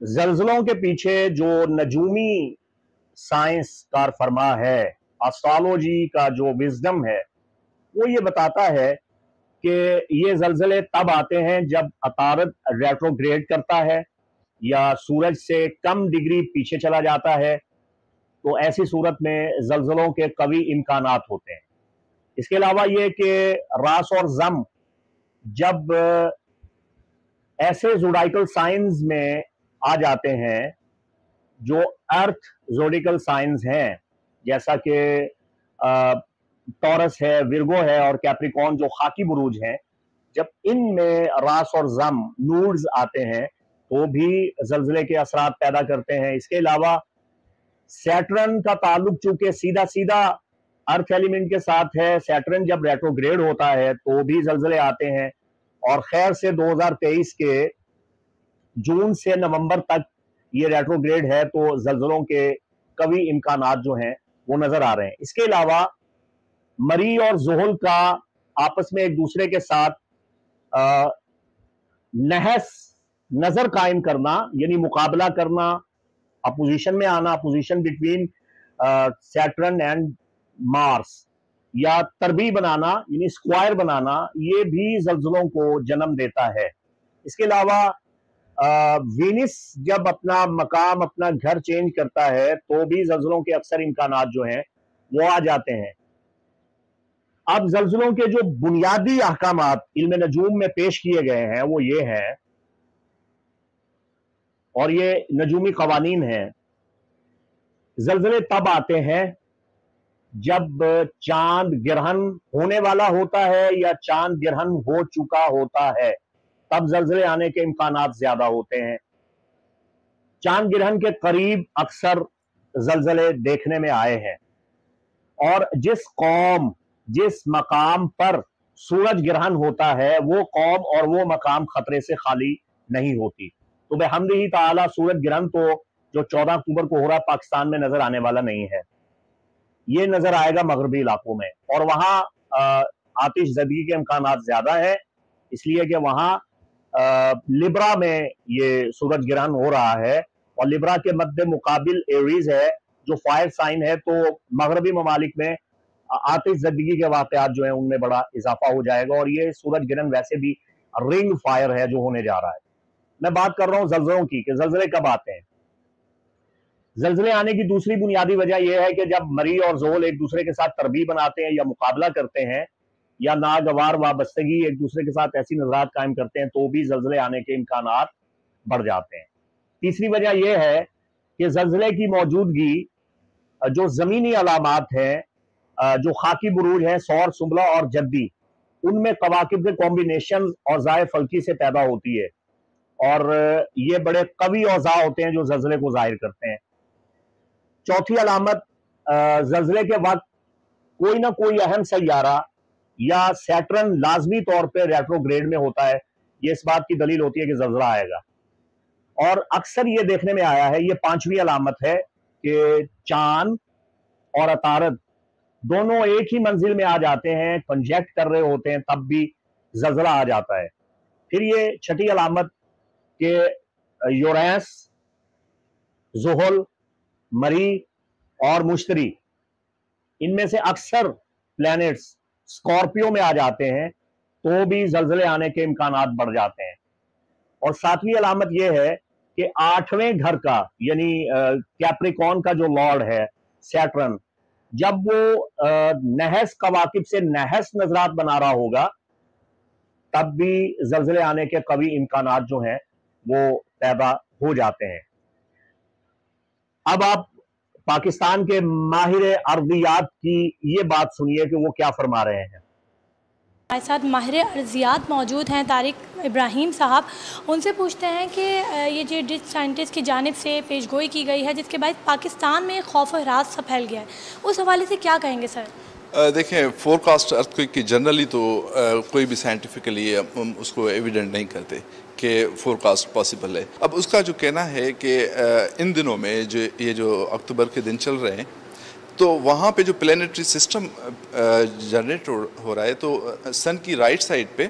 زلزلوں کے پیچھے جو نجومی سائنس کار فرما ہے، اسٹرالوجی کا جو وزڈم ہے، وہ یہ بتاتا ہے کہ یہ زلزلے تب آتے ہیں جب عطارد ریٹروگریڈ کرتا ہے یا سورج سے کم ڈگری پیچھے چلا جاتا ہے، تو ایسی صورت میں زلزلوں کے قوی امکانات ہوتے ہیں۔ اس کے علاوہ یہ کہ راس اور زم جب ایسے زوڈائیکل سائنز میں آ جاتے ہیں جو ارتھ زوڈیکل سائنز ہیں، جیسا کہ ٹورس ہے، ورگو ہے اور کیپریکون جو خاکی بروج ہیں، جب ان میں راس اور زم نوڈز آتے ہیں تو بھی زلزلے کے اثرات پیدا کرتے ہیں۔ اس کے علاوہ سیٹرن کا تعلق چونکہ سیدھا سیدھا ارتھ ایلیمنٹ کے ساتھ ہے، سیٹرن جب ریٹروگریڈ ہوتا ہے تو بھی زلزلے آتے ہیں، اور خیر سے 2023 کے جون سے نومبر تک یہ ریٹروگریڈ ہے تو زلزلوں کے قوی امکانات جو ہیں وہ نظر آ رہے ہیں۔ اس کے علاوہ مری اور زحل کا آپس میں ایک دوسرے کے ساتھ نحس نظر قائم کرنا، یعنی مقابلہ کرنا، اپوزیشن میں آنا، اپوزیشن بٹوین سیٹرن اینڈ مارس، یا تربیع بنانا یعنی اسکوائر بنانا، یہ بھی زلزلوں کو جنم دیتا ہے۔ اس کے علاوہ وینس جب اپنا مقام، اپنا گھر چینج کرتا ہے تو بھی زلزلوں کے اکثر امکانات جو ہیں وہ آ جاتے ہیں۔ اب زلزلوں کے جو بنیادی احکامات علم نجوم میں پیش کیے گئے ہیں وہ یہ ہیں، اور یہ نجومی قوانین ہیں: زلزلے تب آتے ہیں جب چاند گرہن ہونے والا ہوتا ہے یا چاند گرہن ہو چکا ہوتا ہے، تب زلزلے آنے کے امکانات زیادہ ہوتے ہیں۔ چاند گرہن کے قریب اکثر زلزلے دیکھنے میں آئے ہیں، اور جس قوم، جس مقام پر سورج گرہن ہوتا ہے وہ قوم اور وہ مقام خطرے سے خالی نہیں ہوتی۔ تو بحمدہ تعالی سورج گرہن تو جو 14 اکتوبر کو ہو رہا پاکستان میں نظر آنے والا نہیں ہے، یہ نظر آئے گا مغربی علاقوں میں، اور وہاں آتش زدگی کے امکانات زیادہ ہیں، اس لیے کہ وہاں لبرا میں یہ سورج گرہن ہو رہا ہے، اور لبرا کے مد مقابل ایریز ہے جو فائر سائن ہے، تو مغربی ممالک میں آتش زدگی کے واقعات جو ہیں ان میں بڑا اضافہ ہو جائے گا، اور یہ سورج گرہن ویسے بھی رنگ فائر ہے جو ہونے جا رہا ہے۔ میں بات کر رہا ہوں زلزلوں کی کہ زلزلے کب آتے ہیں۔ زلزلے آنے کی دوسری بنیادی وجہ یہ ہے کہ جب مری اور زحل ایک دوسرے کے ساتھ تربیع بناتے ہیں یا مقابلہ کرتے ہیں یا ناگوار وابستگی ایک دوسرے کے ساتھ ایسی نظرات قائم کرتے ہیں تو بھی زلزلے آنے کے امکانات بڑھ جاتے ہیں۔ تیسری وجہ یہ ہے کہ زلزلے کی موجودگی جو زمینی علامات ہیں، جو خاکی بروج ہیں، سور، سنبلہ اور جدی، ان میں کواکب کے کمبینیشن اوضاع فلکی سے پیدا ہوتی ہے، اور یہ بڑے قوی اوضاع ہوتے ہیں جو زلزلے کو ظاہر کرتے ہیں۔ چوتھی علامت، زلزلے کے وقت کوئی نہ کوئی اہم سیارہ یا سیٹرن لازمی طور پہ ریٹروگریڈ میں ہوتا ہے، یہ اس بات کی دلیل ہوتی ہے کہ زلزلہ آئے گا۔ اور اکثر یہ دیکھنے میں آیا ہے، یہ پانچویں علامت ہے کہ چاند اور عطارد دونوں ایک ہی منزل میں آ جاتے ہیں، کنجیکٹ کر رہے ہوتے ہیں، تب بھی زلزلہ آ جاتا ہے۔ پھر یہ چھٹی علامت کہ یورینس، زحل، مری اور مشتری، ان میں سے اکثر پلینٹس اسکارپیو میں آ جاتے ہیں تو بھی زلزلے آنے کے امکانات بڑھ جاتے ہیں۔ اور ساتویں علامت یہ ہے کہ 8ویں گھر کا یعنی کیپریکون کا جو لارڈ ہے سیٹرن، جب وہ نحس کواکب سے نحس نظرات بنا رہا ہوگا تب بھی زلزلے آنے کے قوی امکانات جو ہیں وہ پیدا ہو جاتے ہیں۔ اب آپ پاکستان کے ماہر ارضیات کی یہ بات سنیے کہ وہ کیا فرما رہے ہیں۔ ہمارے ساتھ ماہر ارضیات موجود ہیں طارق ابراہیم صاحب، ان سے پوچھتے ہیں کہ یہ جو ڈچ سائنٹسٹ کی جانب سے پیش گوئی کی گئی ہے جس کے باعث پاکستان میں خوف و ہراس سا پھیل گیا ہے، اس حوالے سے کیا کہیں گے سر؟ دیکھیں، فور کاسٹ ارتھ کوئک کی جنرلی تو کوئی بھی سائنٹیفکلی اس کو ایویڈنٹ نہیں کرتے کہ فور کاسٹ پاسبل ہے۔ اب اس کا جو کہنا ہے کہ ان دنوں میں جو اکتوبر کے دن چل رہے ہیں تو وہاں پہ جو پلانیٹری سسٹم جنریٹ ہو رہا ہے تو سن کی رائٹ سائڈ پہ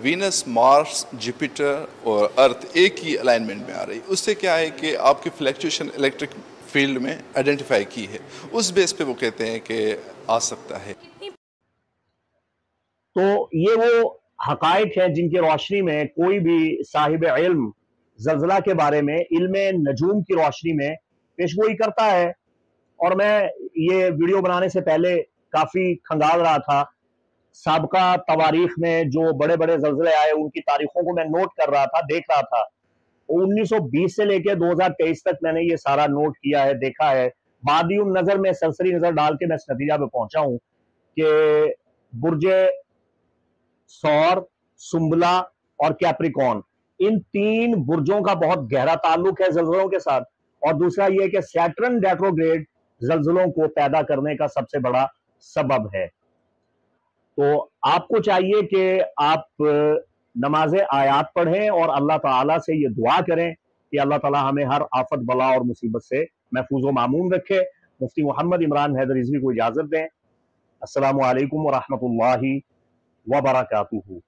وینس، مارس، جوپیٹر اور ارتھ ایک ہی الائنمنٹ میں آ رہی، اس سے کیا ہے کہ آپ کی فلیکچویشن الیکٹرک فیلڈ میں آئیڈینٹیفائی کی ہے، اس بیس پہ وہ کہتے ہیں کہ آ سکتا ہے۔ تو یہ وہ حقائق ہیں جن کی روشنی میں کوئی بھی صاحب علم زلزلہ کے بارے میں علم نجوم کی روشنی میں پیشگوئی کرتا ہے۔ اور میں یہ ویڈیو بنانے سے پہلے کافی کھنگال رہا تھا، سابقہ تواریخ میں جو بڑے بڑے زلزلے آئے ان کی تاریخوں کو میں نوٹ کر رہا تھا، دیکھ رہا تھا۔ 1920 سے لے کے 2023 تک میں نے یہ سارا نوٹ کیا ہے، دیکھا ہے۔ بادی النظر میں سرسری نظر ڈال کے میں اس نتیجہ پہ پہنچا ہوں کہ برج ثور، سنبلہ اور کیپریکون، ان تین برجوں کا بہت گہرا تعلق ہے زلزلوں کے ساتھ۔ اور دوسرا یہ کہ سیٹرن ریٹروگریڈ زلزلوں کو پیدا کرنے کا سب سے بڑا سبب ہے۔ تو آپ کو چاہیے کہ آپ نماز آیات پڑھیں اور اللہ تعالیٰ سے یہ دعا کریں کہ اللہ تعالیٰ ہمیں ہر آفت بلا اور مصیبت سے محفوظ و معمون رکھے۔ مفتی محمد عمران حیدر رضوی کو اجازت دیں۔ السلام علیکم ورحمۃ اللہ وبرکاتہ۔